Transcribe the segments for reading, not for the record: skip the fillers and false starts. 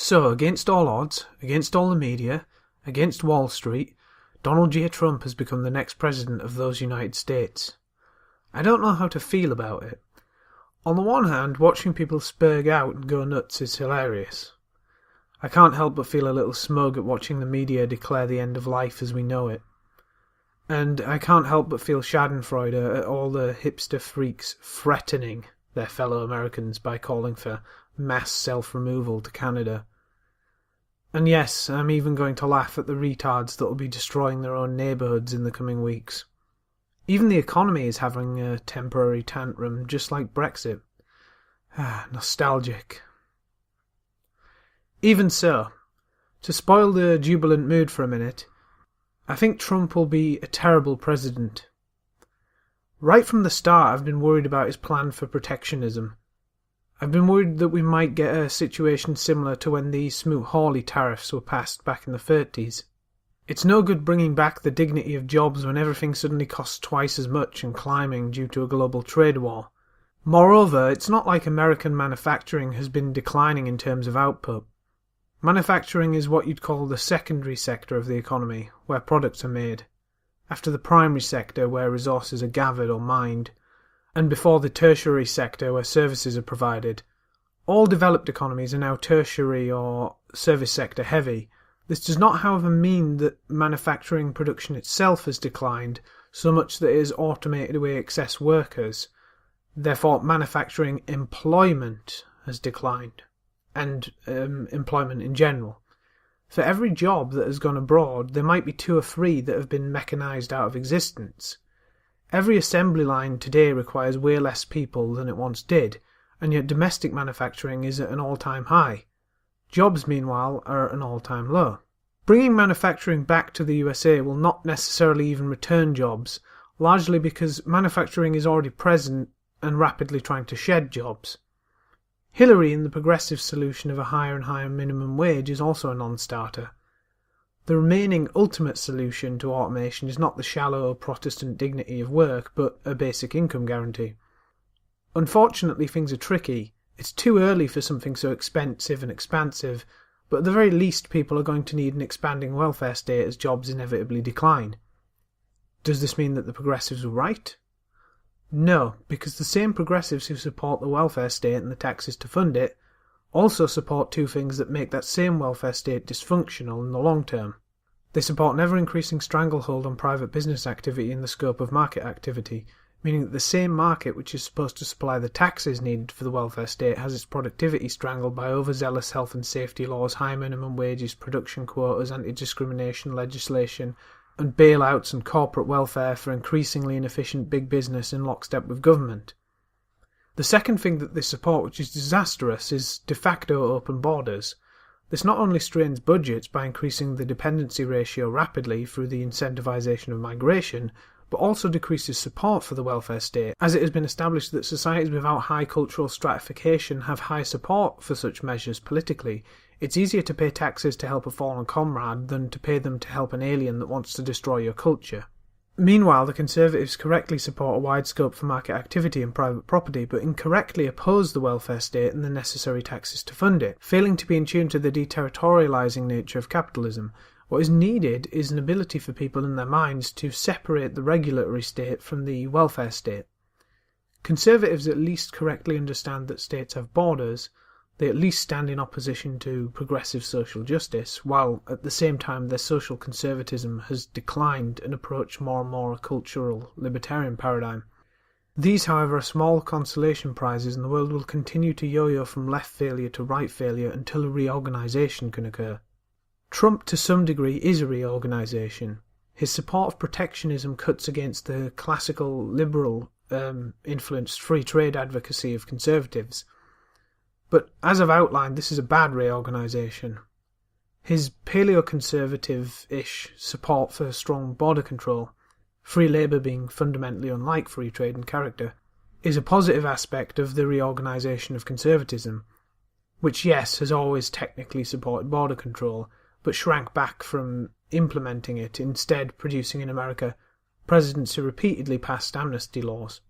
So, against all odds, against all the media, against Wall Street, Donald J. Trump has become the next president of those United States. I don't know how to feel about it. On the one hand, watching people spurg out and go nuts is hilarious. I can't help but feel a little smug at watching the media declare the end of life as we know it. And I can't help but feel schadenfreude at all the hipster freaks threatening their fellow Americans by calling for mass self-removal to Canada. And yes, I'm even going to laugh at the retards that will be destroying their own neighbourhoods in the coming weeks. Even the economy is having a temporary tantrum, just like Brexit. Nostalgic. Even so, to spoil the jubilant mood for a minute, I think Trump will be a terrible president. Right from the start, I've been worried about his plan for protectionism. I've been worried that we might get a situation similar to when the Smoot-Hawley tariffs were passed back in the 30s. It's no good bringing back the dignity of jobs when everything suddenly costs twice as much and climbing due to a global trade war. Moreover, it's not like American manufacturing has been declining in terms of output. Manufacturing is what you'd call the secondary sector of the economy, where products are made, after the primary sector where resources are gathered or mined, and before the tertiary sector where services are provided. All developed economies are now tertiary or service sector heavy. This does not, however, mean that manufacturing production itself has declined so much that it has automated away excess workers. Therefore, manufacturing employment has declined, and employment in general. For every job that has gone abroad, there might be 2 or 3 that have been mechanised out of existence. Every assembly line today requires way less people than it once did, and yet domestic manufacturing is at an all-time high. Jobs, meanwhile, are at an all-time low. Bringing manufacturing back to the USA will not necessarily even return jobs, largely because manufacturing is already present and rapidly trying to shed jobs. Hillary and the progressive solution of a higher and higher minimum wage is also a non-starter. The remaining ultimate solution to automation is not the shallow Protestant dignity of work, but a basic income guarantee. Unfortunately, things are tricky. It's too early for something so expensive and expansive, but at the very least people are going to need an expanding welfare state as jobs inevitably decline. Does this mean that the progressives were right? No, because the same progressives who support the welfare state and the taxes to fund it also support 2 things that make that same welfare state dysfunctional in the long term. They support an ever-increasing stranglehold on private business activity in the scope of market activity, meaning that the same market which is supposed to supply the taxes needed for the welfare state has its productivity strangled by overzealous health and safety laws, high minimum wages, production quotas, anti-discrimination legislation, and bailouts and corporate welfare for increasingly inefficient big business in lockstep with government. The second thing that they support, which is disastrous, is de facto open borders. This not only strains budgets by increasing the dependency ratio rapidly through the incentivisation of migration, but also decreases support for the welfare state, as it has been established that societies without high cultural stratification have high support for such measures politically. It's easier to pay taxes to help a fallen comrade than to pay them to help an alien that wants to destroy your culture. Meanwhile, the Conservatives correctly support a wide scope for market activity and private property, but incorrectly oppose the welfare state and the necessary taxes to fund it, failing to be in tune to the deterritorialising nature of capitalism. What is needed is an ability for people in their minds to separate the regulatory state from the welfare state. Conservatives at least correctly understand that states have borders. They at least stand in opposition to progressive social justice, while at the same time their social conservatism has declined and approached more and more a cultural libertarian paradigm. These, however, are small consolation prizes, and the world will continue to yo-yo from left failure to right failure until a reorganisation can occur. Trump, to some degree, is a reorganisation. His support of protectionism cuts against the classical liberal influenced free trade advocacy of conservatives. But as I've outlined, this is a bad reorganisation. His paleo-conservative-ish support for strong border control, free labour being fundamentally unlike free trade in character, is a positive aspect of the reorganisation of conservatism, which, yes, has always technically supported border control, but shrank back from implementing it, instead producing in America presidents who repeatedly passed amnesty laws.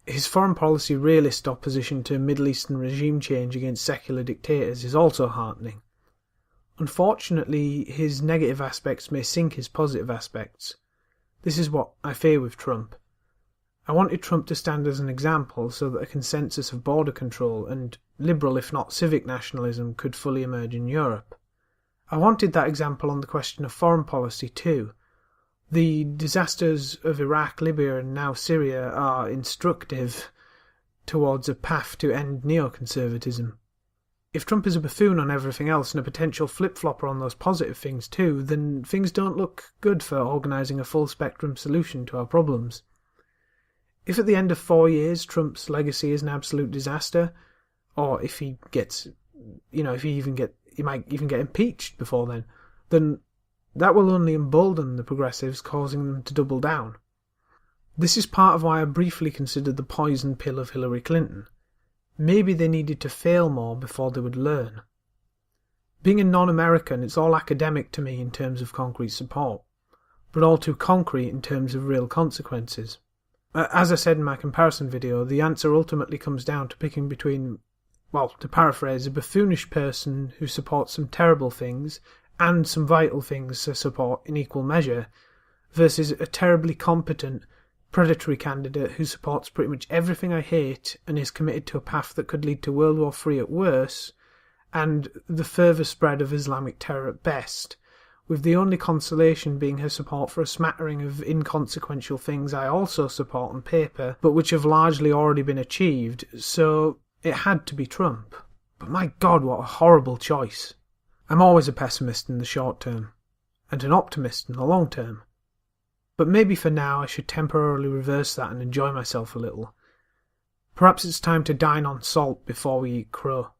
His foreign policy realist opposition to Middle Eastern regime change against secular dictators is also heartening. Unfortunately, his negative aspects may sink his positive aspects. This is what I fear with Trump. I wanted Trump to stand as an example so that a consensus of border control and liberal, if not civic nationalism could fully emerge in Europe. I wanted that example on the question of foreign policy too. The disasters of Iraq, Libya and now Syria are instructive towards a path to end neoconservatism. If Trump is a buffoon on everything else and a potential flip-flopper on those positive things too, then things don't look good for organising a full-spectrum solution to our problems. If at the end of 4 years Trump's legacy is an absolute disaster, or if he gets, he might even get impeached before then that will only embolden the progressives, causing them to double down. This is part of why I briefly considered the poison pill of Hillary Clinton. Maybe they needed to fail more before they would learn. Being a non-American, it's all academic to me in terms of concrete support, but all too concrete in terms of real consequences. As I said in my comparison video, the answer ultimately comes down to picking between, well, to paraphrase, a buffoonish person who supports some terrible things and some vital things to support in equal measure, versus a terribly competent, predatory candidate who supports pretty much everything I hate and is committed to a path that could lead to World War III at worst and the further spread of Islamic terror at best, with the only consolation being her support for a smattering of inconsequential things I also support on paper, but which have largely already been achieved, so it had to be Trump. But my God, what a horrible choice. I'm always a pessimist in the short term, and an optimist in the long term. But maybe for now I should temporarily reverse that and enjoy myself a little. Perhaps it's time to dine on salt before we eat crow.